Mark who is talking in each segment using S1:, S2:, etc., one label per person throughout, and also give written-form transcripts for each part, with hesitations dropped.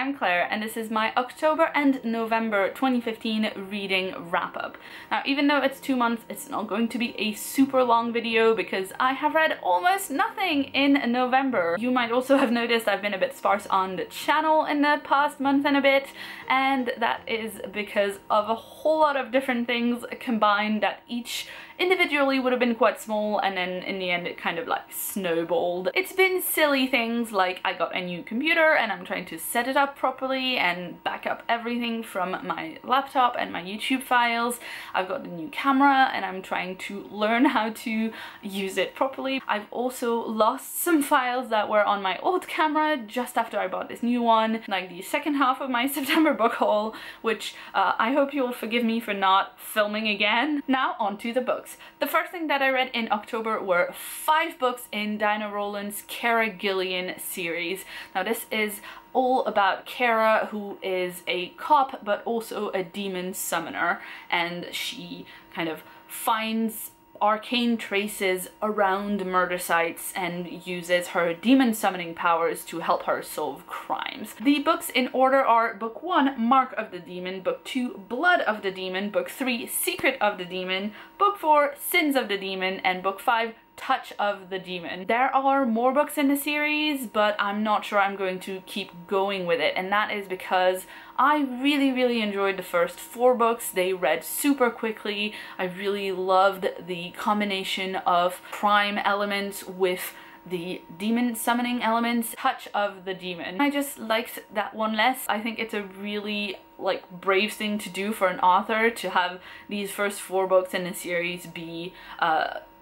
S1: I'm Claire and this is my October and November 2015 reading wrap-up. Now, even though it's 2 months, it's not going to be a super long video because I have read almost nothing in November. You might also have noticed I've been a bit sparse on the channel in the past month and a bit, and that is because of a whole lot of different things combined that each individually would have been quite small, and then in the end it kind of like snowballed. It's been silly things like I got a new computer and I'm trying to set it up properly and back up everything from my laptop and my YouTube files. I've got a new camera and I'm trying to learn how to use it properly. I've also lost some files that were on my old camera just after I bought this new one, like the second half of my September book haul, which I hope you'll forgive me for not filming again. Now on to the books. The first thing that I read in October were 5 books in Dinah Rowland's Kara Gillian series. Now this is all about Kara, who is a cop but also a demon summoner, and she kind of finds arcane traces around murder sites and uses her demon summoning powers to help her solve crimes. The books in order are Book 1, Mark of the Demon, Book 2, Blood of the Demon, Book 3, Secret of the Demon, Book 4, Sins of the Demon, and Book 5, Touch of the Demon. There are more books in the series, but I'm not sure I'm going to keep going with it, and that is because I really enjoyed the first 4 books. They read super quickly. I really loved the combination of crime elements with the demon summoning elements. Touch of the Demon, I just liked that one less. I think it's a really like brave thing to do for an author to have these first 4 books in the series be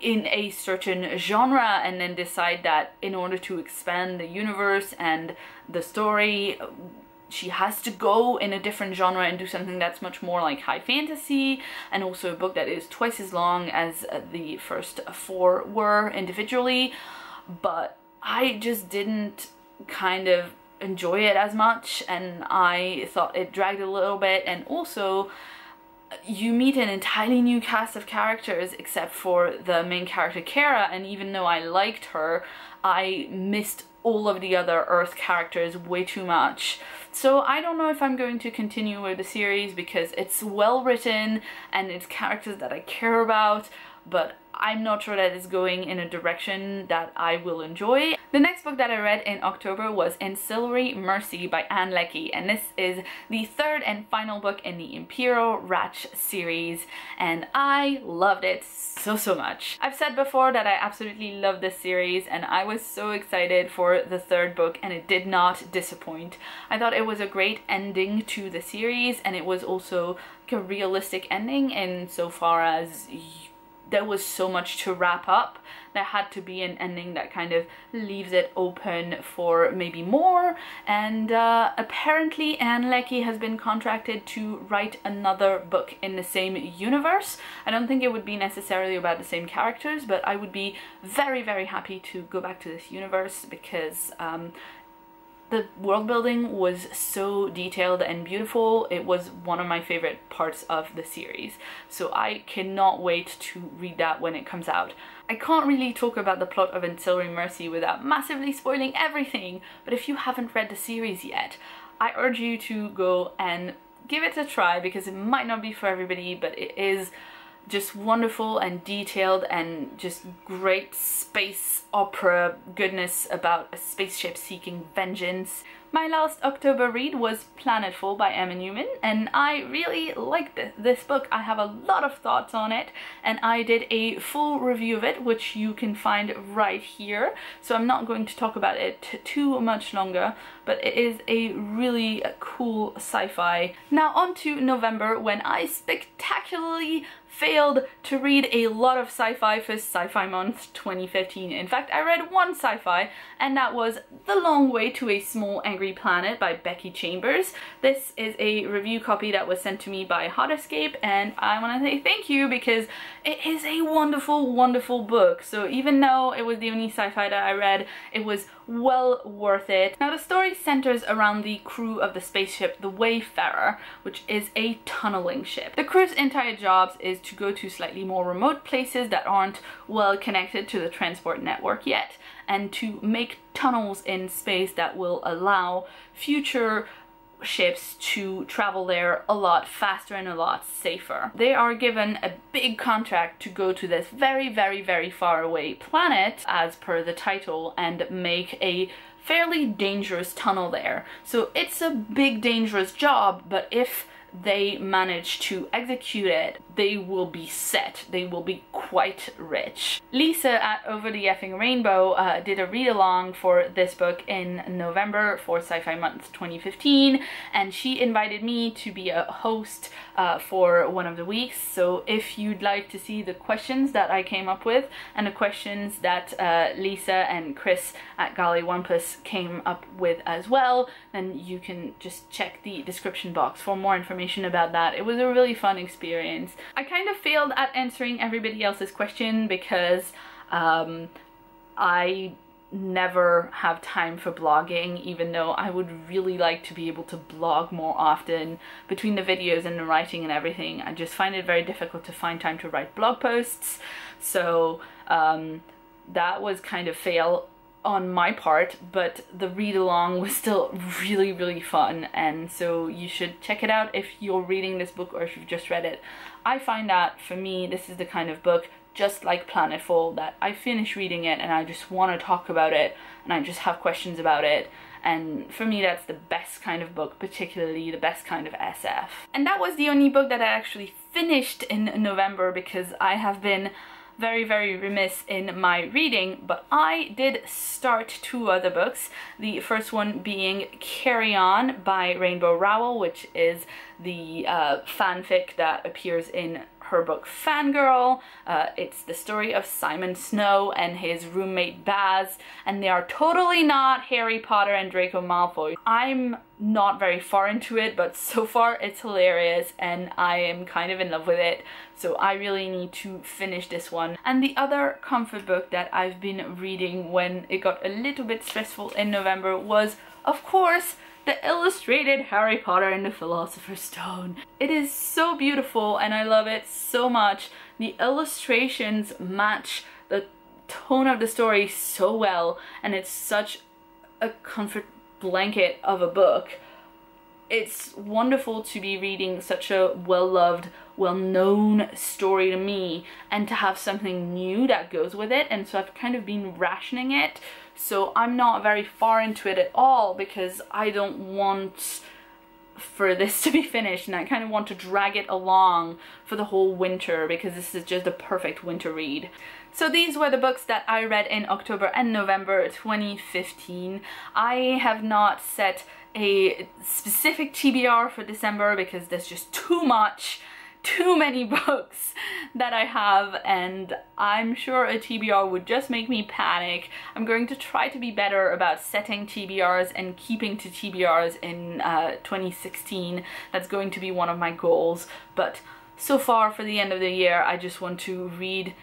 S1: in a certain genre and then decide that in order to expand the universe and the story, she has to go in a different genre and do something that's much more like high fantasy, and also a book that is twice as long as the first 4 were individually. But I just didn't kind of enjoy it as much, and I thought it dragged a little bit, and also you meet an entirely new cast of characters except for the main character Kara, and even though I liked her, I missed all of the other Earth characters way too much. So I don't know if I'm going to continue with the series because it's well written and it's characters that I care about, but I'm not sure that it's going in a direction that I will enjoy. The next book that I read in October was Ancillary Mercy by Ann Leckie, and this is the 3rd and final book in the Imperial Ratch series, and I loved it so much. I've said before that I absolutely love this series, and I was so excited for the 3rd book, and it did not disappoint. I thought it was a great ending to the series, and it was also like a realistic ending insofar as there was so much to wrap up. There had to be an ending that kind of leaves it open for maybe more, and apparently Ann Leckie has been contracted to write another book in the same universe. I don't think it would be necessarily about the same characters, but I would be very happy to go back to this universe because the world building was so detailed and beautiful. It was one of my favorite parts of the series. So I cannot wait to read that when it comes out. I can't really talk about the plot of Ancillary Mercy without massively spoiling everything, but if you haven't read the series yet, I urge you to go and give it a try because it might not be for everybody, but it is just wonderful and detailed and just great space opera goodness about a spaceship seeking vengeance. My last October read was Planetful by Emma Newman, and I really liked this book. I have a lot of thoughts on it, and I did a full review of it, which you can find right here, so I'm not going to talk about it too much longer, but it is a really cool sci-fi. Now on to November, when I spectacularly failed to read a lot of sci-fi for Sci-Fi Month 2015. In fact, I read one sci-fi, and that was The Long Way to a Small Angry Planet by Becky Chambers. This is a review copy that was sent to me by Hot Escape, and I want to say thank you because it is a wonderful book. So even though it was the only sci-fi that I read, it was well worth it. Now the story centers around the crew of the spaceship the Wayfarer, which is a tunneling ship. The crew's entire job is to go to slightly more remote places that aren't well connected to the transport network yet, and to make tunnels in space that will allow future ships to travel there a lot faster and a lot safer. They are given a big contract to go to this very, very, very far away planet, as per the title, and make a fairly dangerous tunnel there. So it's a big, dangerous job, but if they manage to execute it, they will be set. They will be quite rich. Lisa at Over the Effing Rainbow did a read-along for this book in November for Sci-Fi Month 2015, and she invited me to be a host for one of the weeks. So if you'd like to see the questions that I came up with and the questions that Lisa and Chris at Golly Wampus came up with as well, then you can just check the description box for more information about that. It was a really fun experience. I kind of failed at answering everybody else's question because I never have time for blogging, even though I would really like to be able to blog more often. Between the videos and the writing and everything, I just find it very difficult to find time to write blog posts. So that was kind of fail on my part, but the read-along was still really, really fun, and so you should check it out if you're reading this book or if you've just read it. I find that, for me, this is the kind of book, just like Planetful, that I finish reading it and I just want to talk about it and I just have questions about it. And for me, that's the best kind of book, particularly the best kind of SF. And that was the only book that I actually finished in November, because I have been very, very remiss in my reading, but I did start 2 other books. The first one being Carry On by Rainbow Rowell, which is the fanfic that appears in her book Fangirl. It's the story of Simon Snow and his roommate Baz, and they are totally not Harry Potter and Draco Malfoy. I'm not very far into it, but so far it's hilarious and I am kind of in love with it, so I really need to finish this one. And the other comfort book that I've been reading when it got a little bit stressful in November was, of course, the illustrated Harry Potter and the Philosopher's Stone. It is so beautiful and I love it so much. The illustrations match the tone of the story so well, and it's such a comfort blanket of a book. It's wonderful to be reading such a well-loved, well-known story to me, and to have something new that goes with it. And so I've kind of been rationing it, so I'm not very far into it at all, because I don't want for this to be finished, and I kind of want to drag it along for the whole winter, because this is just the perfect winter read. So these were the books that I read in October and November 2015. I have not set a specific TBR for December because there's just too many books that I have, and I'm sure a TBR would just make me panic. I'm going to try to be better about setting TBRs and keeping to TBRs in 2016. That's going to be one of my goals, but so far for the end of the year I just want to read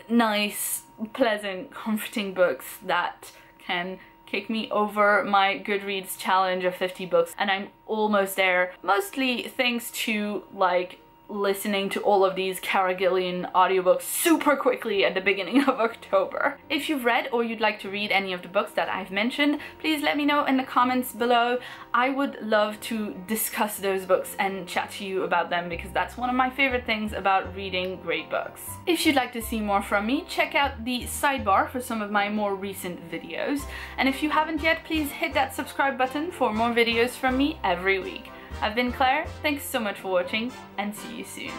S1: nice, pleasant, comforting books that can kick me over my Goodreads challenge of 50 books, and I'm almost there, mostly thanks to like listening to all of these Gillian audiobooks super quickly at the beginning of October. If you've read or you'd like to read any of the books that I've mentioned, please let me know in the comments below. I would love to discuss those books and chat to you about them, because that's one of my favorite things about reading great books. If you'd like to see more from me, check out the sidebar for some of my more recent videos, and if you haven't yet, please hit that subscribe button for more videos from me every week. I've been Claire, thanks so much for watching, and see you soon.